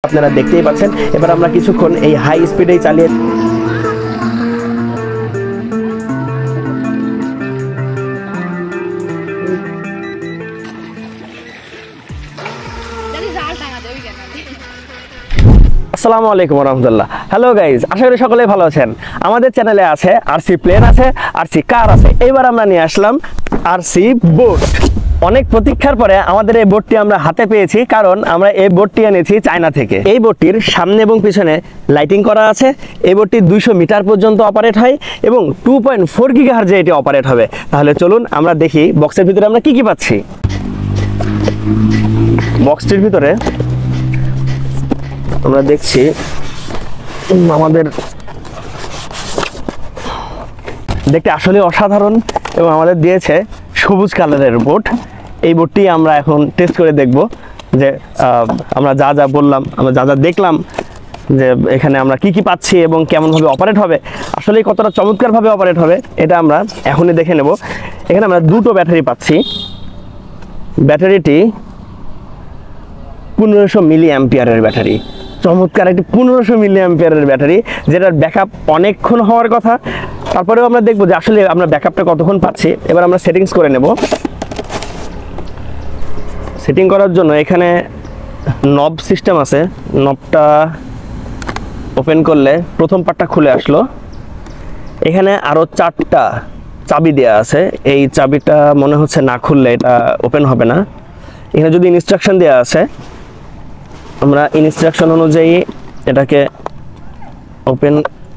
আপনারা দেখতেই পাচ্ছেন। এবার আমরা কিছুক্ষণ এই হাই স্পিডেই চালিয়ে আসসালামু আলাইকুম রহমতুল্লাহ। হ্যালো গাইজ, আশা করি সকলেই ভালো আছেন। আমাদের চ্যানেলে আছে আরসি প্লেন আছে, আরসি কার আছে। এইবার আমরা নিয়ে আসলাম আরসি বোট। অনেক প্রতীক্ষার পরে আমাদের এই বোটটি আমরা হাতে পেয়েছি, কারণ আমরা এই বোটটি এনেছি চায়না থেকে। এই বোটটির সামনে এবং পিছনে লাইটিং করা আছে। এই বোটটি 200 মিটার পর্যন্ত অপারেট হয় এবং 2.4 গিগাহার্জে এটি অপারেট হবে। তাহলে চলুন আমরা দেখি বক্সের ভিতরে আমরা কি কি পাচ্ছি। বক্সটির ভিতরে আমরা দেখছি আমাদের দেখতে আসলে অসাধারণ এবং আমাদের দিয়েছে সবুজ কালারের বোট। এই বোটটি আমরা এখন টেস্ট করে দেখব যে আমরা যা যা বললাম, আমরা যা যা দেখলাম যে এখানে আমরা কি কি পাচ্ছি এবং কেমনভাবে অপারেট হবে, আসলে কতটা চমৎকারভাবে অপারেট হবে এটা আমরা এখনই দেখে নেব। এখানে আমরা দুটো ব্যাটারি পাচ্ছি। ব্যাটারিটি 1500 মিলি অ্যাম্পিয়ারের ব্যাটারি। চমৎকার একটি 1500 মিলি অ্যাম্পিয়ারের ব্যাটারি, যেটার ব্যাকআপ অনেকক্ষণ হওয়ার কথা। তারপরেও আমরা দেখবো যে আসলে আমরা ব্যাকআপটা কতক্ষণ পাচ্ছি। এবার আমরা সেটিংস করে নেব। সেটিং করার জন্য এখানে নব সিস্টেম আছে। নবটা ওপেন করলে প্রথম পার্টটা খুলে আসলো। এখানে আরও 4টা চাবি দেওয়া আছে। এই চাবিটা মনে হচ্ছে না খুললে এটা ওপেন হবে না। এখানে যদি ইনস্ট্রাকশন দেওয়া আছে, আমরা ইনস্ট্রাকশন অনুযায়ী এটাকে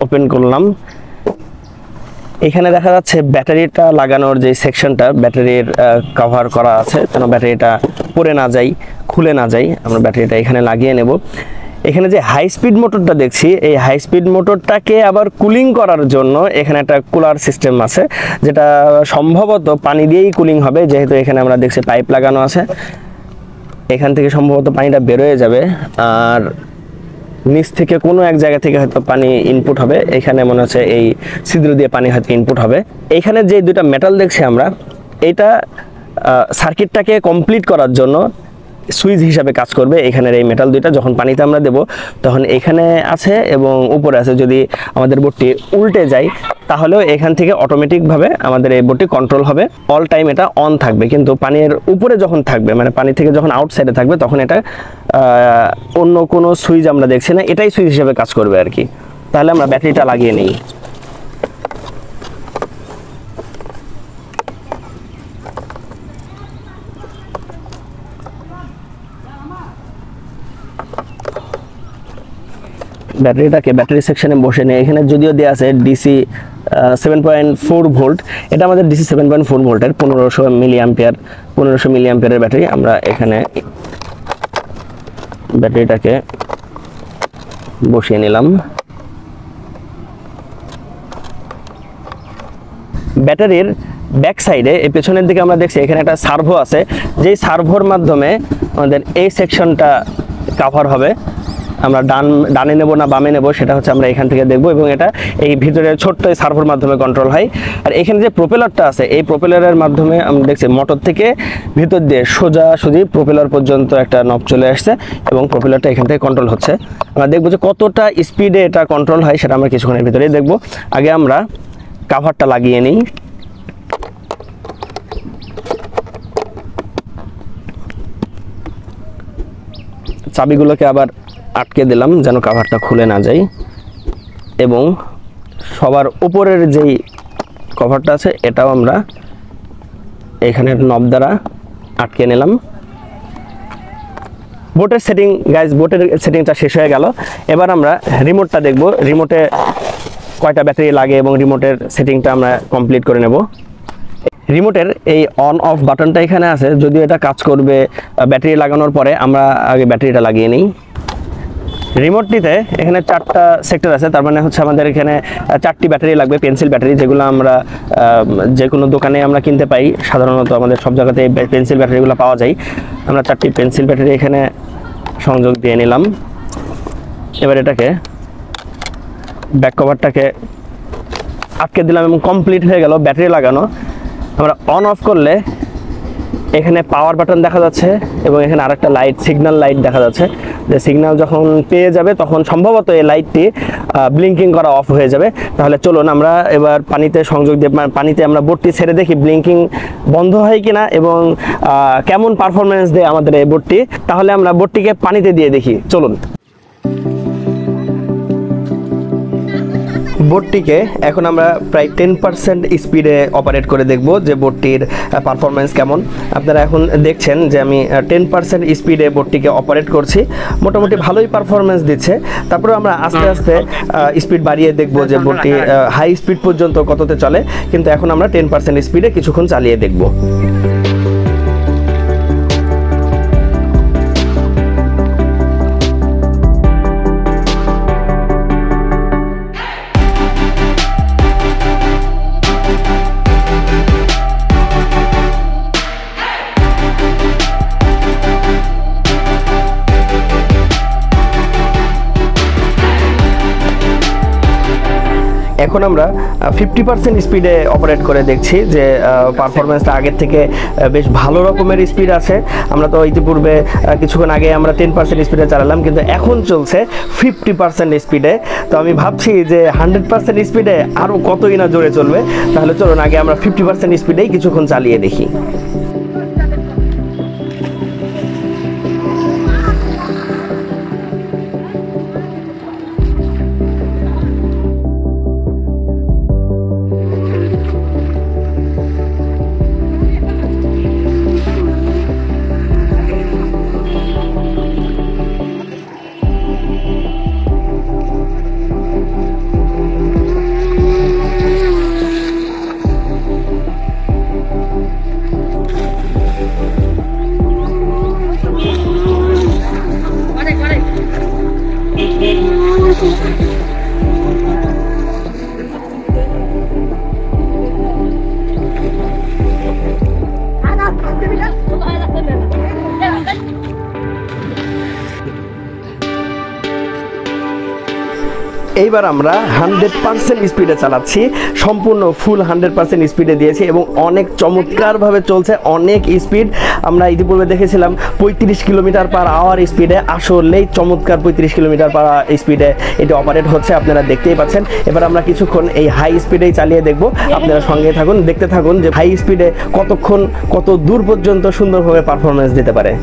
ওপেন করলাম। এখানে দেখা যাচ্ছে ব্যাটারিটা লাগানোর যে সেকশনটা, ব্যাটারির কভার করা আছে যেন ব্যাটারিটা পড়ে না যায়, খুলে না যায়। আমরা ব্যাটারিটা এখানে লাগিয়ে নেব। এখানে যে হাই স্পিড মোটরটা দেখছি, এই হাই স্পিড মোটরটাকে আবার কুলিং করার জন্য এখানে একটা কুলার সিস্টেম আছে, যেটা সম্ভবত পানি দিয়েই কুলিং হবে, যেহেতু এখানে আমরা দেখছি পাইপ লাগানো আছে। এখান থেকে সম্ভবত পানিটা বেরোয় যাবে, আর নিচ থেকে কোনো এক জায়গা থেকে হয়তো পানি ইনপুট হবে। এখানে মনে হচ্ছে এই ছিদ্র দিয়ে পানি হয়তো ইনপুট হবে। এইখানে যে দুইটা মেটাল দেখছি আমরা, এইটা সার্কিটটাকে কমপ্লিট করার জন্য সুইচ হিসাবে কাজ করবে। এখানের এই মেটাল দুইটা যখন পানিতে আমরা দেব তখন এখানে আছে এবং উপরে আছে। যদি আমাদের বোটটি উল্টে যায় তাহলেও এখান থেকে অটোমেটিকভাবে আমাদের এই বোটটি কন্ট্রোল হবে। অল টাইম এটা অন থাকবে, কিন্তু পানির উপরে যখন থাকবে, মানে পানি থেকে যখন আউটসাইডে থাকবে, তখন এটা অন্য কোনো সুইচ আমরা দেখছি না, এটাই সুইচ হিসাবে কাজ করবে আর কি। তাহলে আমরা ব্যাটারিটা লাগিয়ে নিই। ব্যাটারিটাকে ব্যাটারি সেকশনে বসে নিয়ে এখানে যদিও দেওয়া আছে ডিসি 7.4 ভোল্ট, এটা আমাদের ডিসি 7.4 ভোল্টের 1500 মিলি অ্যাম্পিয়ারের ব্যাটারি। আমরা এখানে ব্যাটারিটাকে বসিয়ে নিলাম। ব্যাটারির ব্যাক সাইডে এই পেছনের দিকে আমরা দেখছি এখানে একটা সার্ভো আছে, যেই সার্ভোর মাধ্যমে আমাদের এই সেকশনটা কভার হবে। আমরা ডানে নেব না বামে নেব সেটা হচ্ছে আমরা এখান থেকে দেখব, এবং এটা এই ভিতরে ছোট্ট এই সার্ভোর মাধ্যমে কন্ট্রোল হয়। আর এখানে যে প্রোপেলারটা আছে, এই প্রোপেলারের মাধ্যমে আমরা দেখছি মোটর থেকে ভিতর দিয়ে সোজাসুজি প্রোপেলার পর্যন্ত একটা নব চলে আসছে এবং প্রোপেলারটা এখান থেকে কন্ট্রোল হচ্ছে। আমরা দেখব যে কতটা স্পিডে এটা কন্ট্রোল হয়, সেটা আমরা কিছুক্ষণের ভিতরেই দেখব। আগে আমরা কাভারটা লাগিয়ে নিই। চাবিগুলোকে আবার আটকে দিলাম যেন কাভারটা খুলে না যায়, এবং সবার উপরের যেই কভারটা আছে এটাও আমরা এখানের নব দ্বারা আটকে নিলাম। বোটের সেটিং গাইজ, বোটের সেটিংটা শেষ হয়ে গেল। এবার আমরা রিমোটটা দেখব, রিমোটে কয়টা ব্যাটারি লাগে এবং রিমোটের সেটিংটা আমরা কমপ্লিট করে নেব। রিমোটের এই অন অফ বাটনটা এখানে আছে, যদিও এটা কাজ করবে ব্যাটারি লাগানোর পরে। আমরা আগে ব্যাটারিটা লাগিয়ে নিই। রিমোটটিতে এখানে 4টা সেক্টর আছে, তার মানে হচ্ছে আমাদের এখানে 4টি ব্যাটারি লাগবে, পেন্সিল ব্যাটারি, যেগুলো আমরা যে কোনো দোকানে আমরা কিনতে পাই। সাধারণত আমাদের সব জায়গাতে পেন্সিল ব্যাটারিগুলো পাওয়া যায়। আমরা 4টি পেন্সিল ব্যাটারি এখানে সংযোগ দিয়ে নিলাম। এবার এটাকে ব্যাক কভারটাকে আটকে দিলাম এবং কমপ্লিট হয়ে গেল ব্যাটারি লাগানো। আমরা অন অফ করলে এখানে পাওয়ার বাটন দেখা যাচ্ছে এবং এখানে আরেকটা লাইট, সিগন্যাল লাইট দেখা যাচ্ছে, যে সিগন্যাল যখন পেয়ে যাবে তখন সম্ভবত এই লাইটটি ব্লিঙ্কিং করা অফ হয়ে যাবে। তাহলে চলুন আমরা এবার পানিতে সংযোগ দিয়ে পানিতে আমরা বোটটি ছেড়ে দেখি ব্লিঙ্কিং বন্ধ হয় কিনা এবং কেমন পারফরমেন্স দেয় আমাদের এই বোটটি। তাহলে আমরা বোটটিকে পানিতে দিয়ে দেখি, চলুন। বোটটিকে এখন আমরা প্রায় 10% স্পিডে অপারেট করে দেখব যে বোটটির পারফরমেন্স কেমন। আপনারা এখন দেখছেন যে আমি 10% স্পিডে বোটটিকে অপারেট করছি, মোটামুটি ভালোই পারফরমেন্স দিচ্ছে। তারপরে আমরা আস্তে আস্তে স্পিড বাড়িয়ে দেখব যে বোটটি হাই স্পিড পর্যন্ত কততে চলে, কিন্তু এখন আমরা 10% স্পিডে কিছুক্ষণ চালিয়ে দেখব। এখন আমরা 50% স্পিডে অপারেট করে দেখছি যে পারফরমেন্সটা আগের থেকে বেশ ভালো রকমের স্পিড আছে। আমরা তো ইতিপূর্বে কিছুক্ষণ আগে আমরা 10% স্পিডে চালালাম, কিন্তু এখন চলছে 50% স্পিডে। তো আমি ভাবছি যে 100% স্পিডে আরও কতই না জোরে চলবে। তাহলে চলুন আগে আমরা 50% স্পিডেই কিছুক্ষণ চালিয়ে দেখি। এইবার আমরা 100% স্পিডে চালাচ্ছি, সম্পূর্ণ ফুল 100% স্পিডে দিয়েছি এবং অনেক চমৎকারভাবে চলছে, অনেক স্পিড। আমরা ইতিপূর্বে দেখেছিলাম 35 কিলোমিটার পার আওয়ার স্পিডে, আসলেই চমৎকার 35 কিলোমিটার পার স্পিডে এটি অপারেট হচ্ছে, আপনারা দেখতেই পাচ্ছেন। এবার আমরা কিছুক্ষণ এই হাই স্পিডেই চালিয়ে দেখব, আপনারা সঙ্গে থাকুন, দেখতে থাকুন যে হাই স্পিডে কতক্ষণ কত দূর পর্যন্ত সুন্দরভাবে পারফরমেন্স দিতে পারে।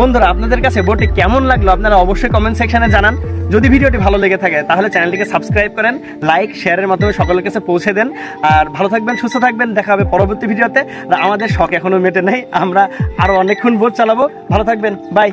বন্ধুরা, আপনাদের কাছে বোটে কেমন লাগলো আপনারা অবশ্যই কমেন্ট সেকশনে জানান। যদি ভিডিওটি ভালো লেগে থাকে তাহলে চ্যানেলটিকে সাবস্ক্রাইব করেন, লাইক শেয়ারের মাধ্যমে সকলের কাছে পৌঁছে দেন। আর ভালো থাকবেন, সুস্থ থাকবেন, দেখা হবে পরবর্তী ভিডিওতে। আমাদের শখ এখনো মেটে নেই, আমরা আরো অনেকক্ষণ বোট চালাবো। ভালো থাকবেন, বাই।